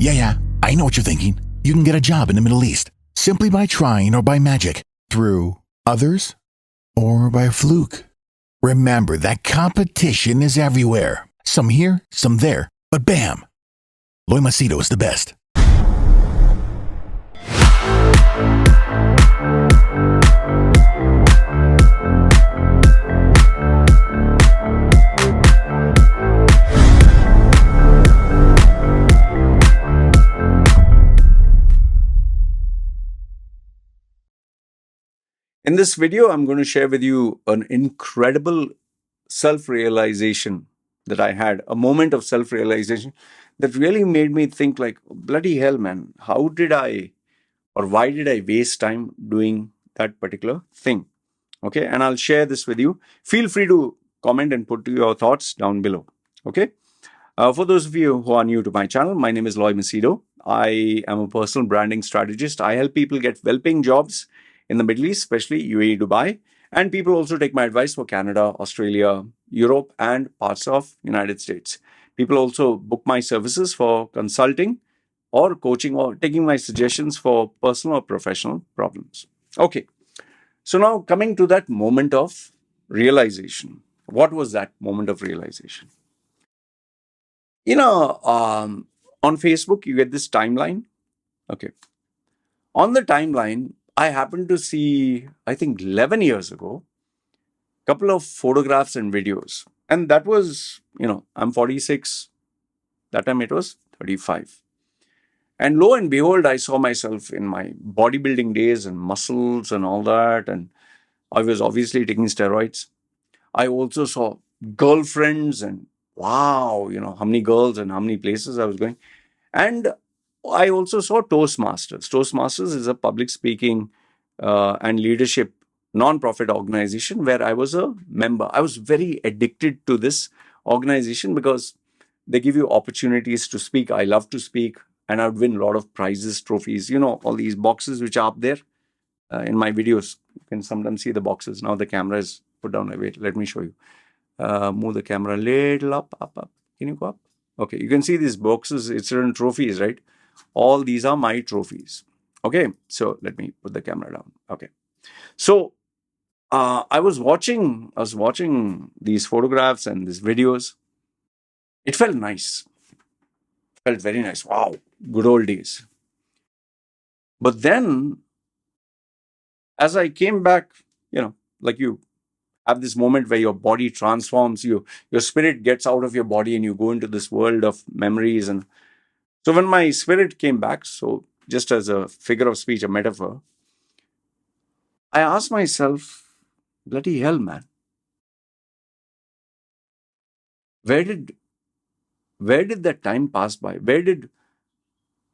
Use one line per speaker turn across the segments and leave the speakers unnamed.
Yeah, I know what you're thinking. You can get a job in the Middle East simply by trying or by magic, through others or by fluke. Remember that competition is everywhere. Some here, some there, but bam! Loy Machedo is the best.
In this video, I'm going to share with you an incredible self-realization that I had, a moment of self-realization that really made me think like, bloody hell, man, how did I or why did I waste time doing that particular thing? Okay, and I'll share this with you. Feel free to comment and put your thoughts down below. Okay, for those of you who are new to my channel, my name is Loy Machedo. I am a personal branding strategist. I help people get well-paying jobs in the Middle East, especially UAE, Dubai, and people also take my advice for Canada, Australia, Europe, and parts of United States. People also book my services for consulting or coaching or taking my suggestions for personal or professional problems. Okay, so now coming to that moment of realization. What was that moment of realization? On Facebook, you get this timeline. Okay. On the timeline, I happened to see, I think 11 years ago, a couple of photographs and videos. And that was, I'm 46. That time it was 35. And lo and behold, I saw myself in my bodybuilding days and muscles and all that. And I was obviously taking steroids. I also saw girlfriends and wow, how many girls and how many places I was going. And I also saw Toastmasters. Toastmasters is a public speaking and leadership non-profit organization where I was a member. I was very addicted to this organization because they give you opportunities to speak. I love to speak and I would win a lot of prizes, trophies, all these boxes which are up there in my videos. You can sometimes see the boxes. Now the camera is put down. Wait, let me show you. Move the camera a little up. Can you go up? Okay, you can see these boxes. It's written trophies, right? All these are my trophies. Okay, so let me put the camera down. Okay, so I was watching these photographs and these videos. It felt nice. It felt very nice. Wow, good old days. But then, as I came back, like you have this moment where your body transforms, your spirit gets out of your body and you go into this world of memories. And so when my spirit came back, so just as a figure of speech, a metaphor, I asked myself, bloody hell, man, where did that time pass by?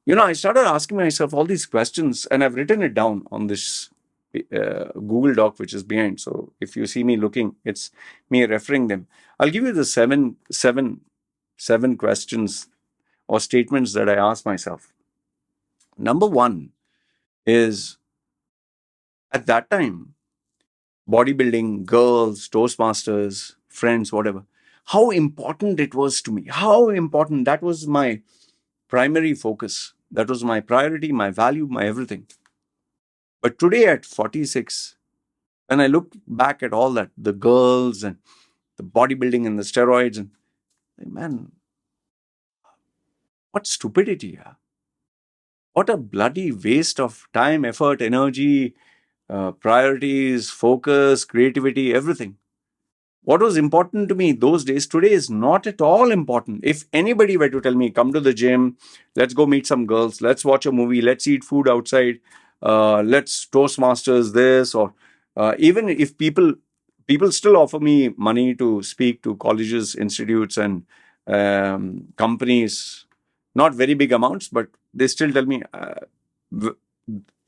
I started asking myself all these questions and I've written it down on this Google Doc, which is behind. So if you see me looking, it's me referring them. I'll give you the seven questions or statements that I asked myself. Number one is, at that time, bodybuilding, girls, Toastmasters, friends, whatever, how important it was to me. How important. That was my primary focus. That was my priority, my value, my everything. But today at 46, when I look back at all that, the girls and the bodybuilding and the steroids, and man, what stupidity. What a bloody waste of time, effort, energy, priorities, focus, creativity, everything. What was important to me those days, today is not at all important. If anybody were to tell me, come to the gym, let's go meet some girls, let's watch a movie, let's eat food outside, let's Toastmasters this, or even if people still offer me money to speak to colleges, institutes, and companies, not very big amounts, but they still tell me,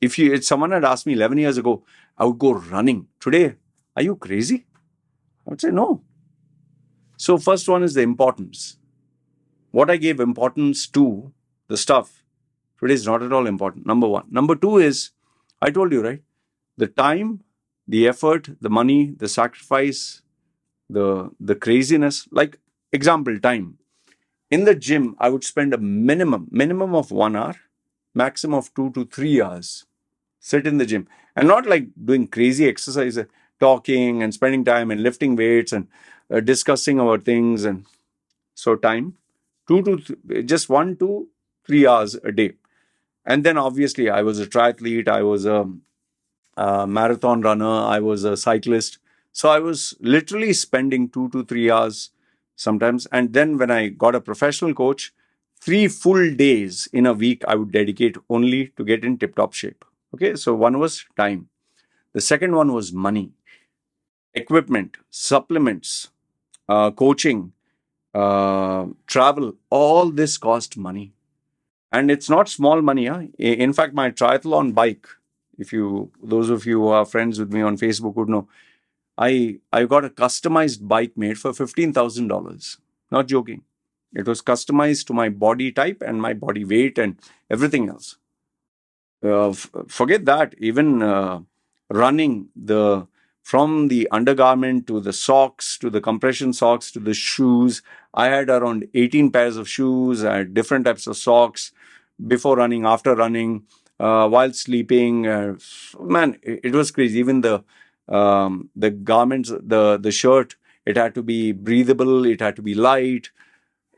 if someone had asked me 11 years ago, I would go running. Today, are you crazy? I would say no. So first one is the importance. What I gave importance to, the stuff, today is not at all important. Number one. Number two is, I told you, right? The time, the effort, the money, the sacrifice, the craziness. Like, example, time. In the gym, I would spend a minimum of 1 hour, maximum of 2 to 3 hours. Sit in the gym, and not like doing crazy exercise, talking and spending time and lifting weights and discussing about things. And so time, just 1 to 3 hours a day. And then obviously I was a triathlete, I was a marathon runner, I was a cyclist. So I was literally spending 2 to 3 hours sometimes. And then when I got a professional coach, 3 full days in a week I would dedicate only to get in tip-top shape. Okay, so one was time. The second one was money, equipment, supplements, coaching, travel. All this cost money. And it's not small money. Huh? In fact, my triathlon bike, those of you who are friends with me on Facebook would know, I got a customized bike made for $15,000. Not joking. It was customized to my body type and my body weight and everything else. Forget that. Even running from the undergarment to the socks to the compression socks to the shoes. I had around 18 pairs of shoes. I had different types of socks before running, after running, while sleeping. Man, it was crazy. Even the garments, the shirt, it had to be breathable. It had to be light.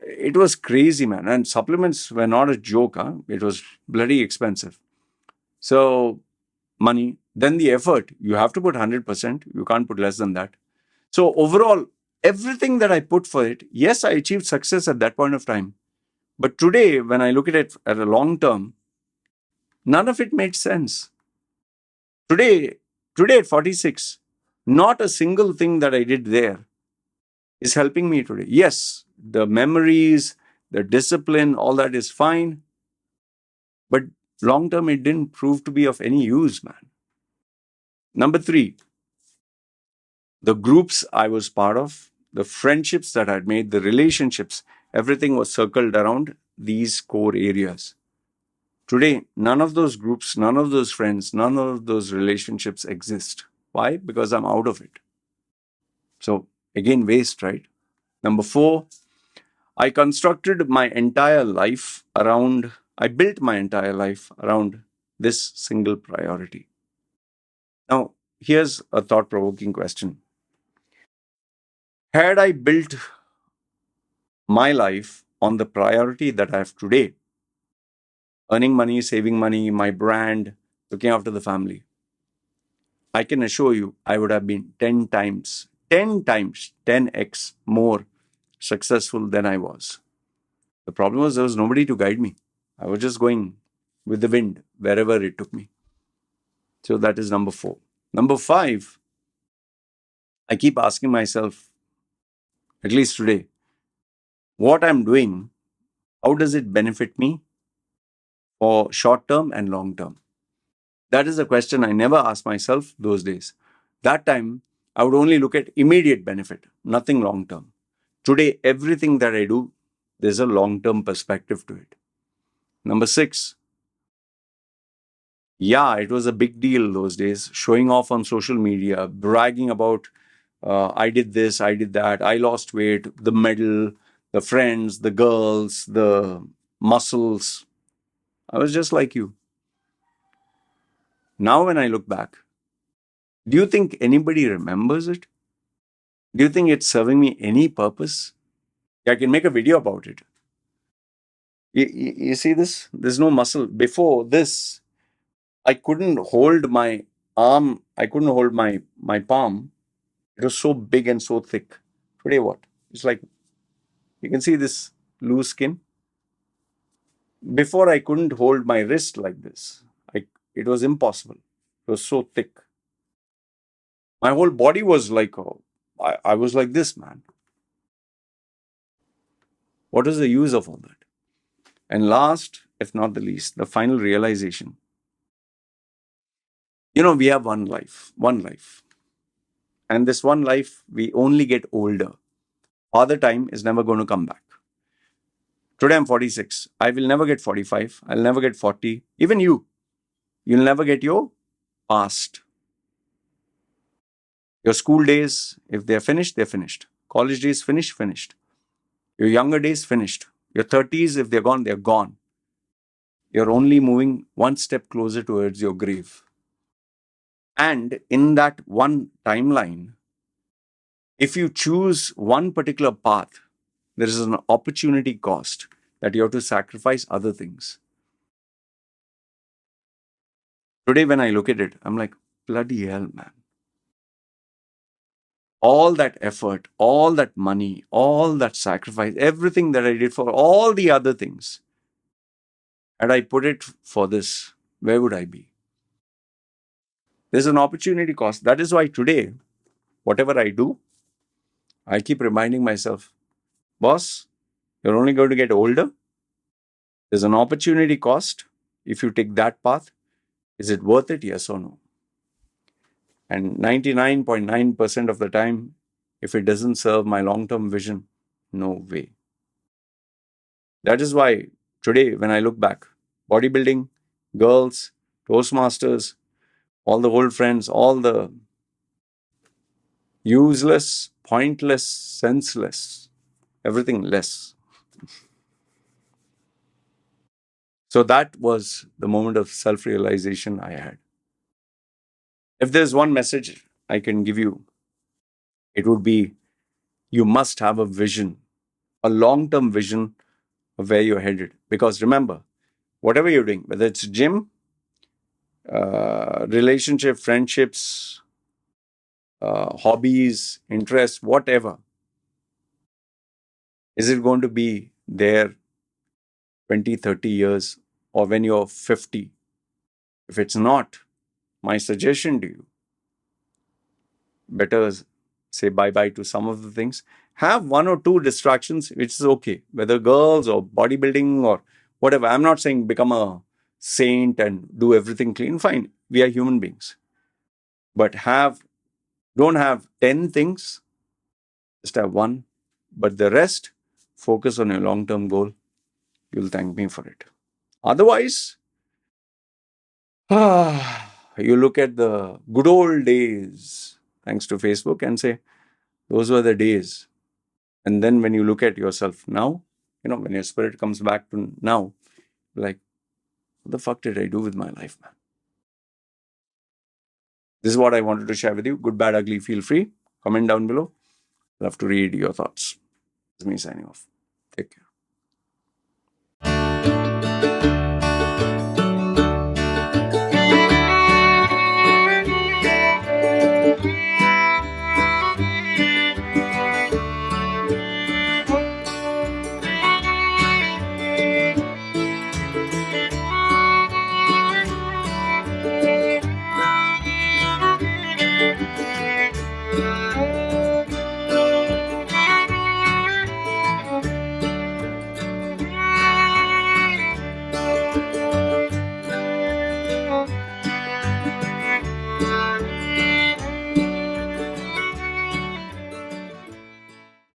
It was crazy, man. And supplements were not a joke. Huh? It was bloody expensive. So money, then the effort. You have to put 100%. You can't put less than that. So overall, everything that I put for it, yes, I achieved success at that point of time. But today, when I look at it at a long term, none of it made sense. Today at 46, not a single thing that I did there is helping me today. Yes, the memories, the discipline, all that is fine. But long term, it didn't prove to be of any use, man. Number 3, the groups I was part of, the friendships that I'd made, the relationships, everything was circled around these core areas. Today, none of those groups, none of those friends, none of those relationships exist. Why? Because I'm out of it. So, again, waste, right? Number 4, I built my entire life around this single priority. Now, here's a thought provoking question. Had I built my life on the priority that I have today, earning money, saving money, my brand, looking after the family, I can assure you I would have been 10 times, 10x more successful than I was. The problem was there was nobody to guide me. I was just going with the wind wherever it took me. So that is number 4. Number 5, I keep asking myself, at least today, what I'm doing, how does it benefit me for short term and long term? That is a question I never asked myself those days. That time, I would only look at immediate benefit, nothing long term. Today, everything that I do, there's a long term perspective to it. Number 6, yeah, it was a big deal those days, showing off on social media, bragging about I did this, I did that, I lost weight, the medal, the friends, the girls, the muscles. I was just like you. Now, when I look back, do you think anybody remembers it? Do you think it's serving me any purpose? I can make a video about it. You see this? There's no muscle. Before this, I couldn't hold my arm. I couldn't hold my palm. It was so big and so thick. Today, what? It's like, you can see this loose skin. Before, I couldn't hold my wrist like this. It was impossible. It was so thick. My whole body was like, I was like this, man. What is the use of all that? And last, if not the least, the final realization. We have one life. And this one life, we only get older. Other time is never going to come back. Today I'm 46. I will never get 45. I'll never get 40. Even you. You'll never get your past. Your school days, if they're finished, they're finished. College days, finished. Your younger days, finished. Your 30s, if they're gone, they're gone. You're only moving one step closer towards your grave. And in that one timeline, if you choose one particular path, there is an opportunity cost that you have to sacrifice other things. Today, when I look at it, I'm like, bloody hell, man. All that effort, all that money, all that sacrifice, everything that I did for all the other things, and I put it for this, where would I be? There's an opportunity cost. That is why today, whatever I do, I keep reminding myself, boss, you're only going to get older. There's an opportunity cost. If you take that path, is it worth it? Yes or no? And 99.9% of the time, if it doesn't serve my long-term vision, no way. That is why today, when I look back, bodybuilding, girls, Toastmasters, all the old friends, all the useless, pointless, senseless, everything less. So that was the moment of self-realization I had. If there's one message I can give you, it would be you must have a vision, a long-term vision of where you're headed. Because remember, whatever you're doing, whether it's gym, relationship, friendships, hobbies, interests, whatever, is it going to be there 20, 30 years or when you're 50? If it's not, my suggestion to you, better say bye-bye to some of the things. Have one or two distractions, which is okay, whether girls or bodybuilding or whatever. I'm not saying become a saint and do everything clean. Fine, we are human beings. But don't have 10 things, just have one. But the rest, focus on your long-term goal. You'll thank me for it. Otherwise, you look at the good old days, thanks to Facebook, and say, those were the days. And then when you look at yourself now, when your spirit comes back to now, like, what the fuck did I do with my life, man? This is what I wanted to share with you. Good, bad, ugly, feel free. Comment down below. Love to read your thoughts. This is me signing off. Take care.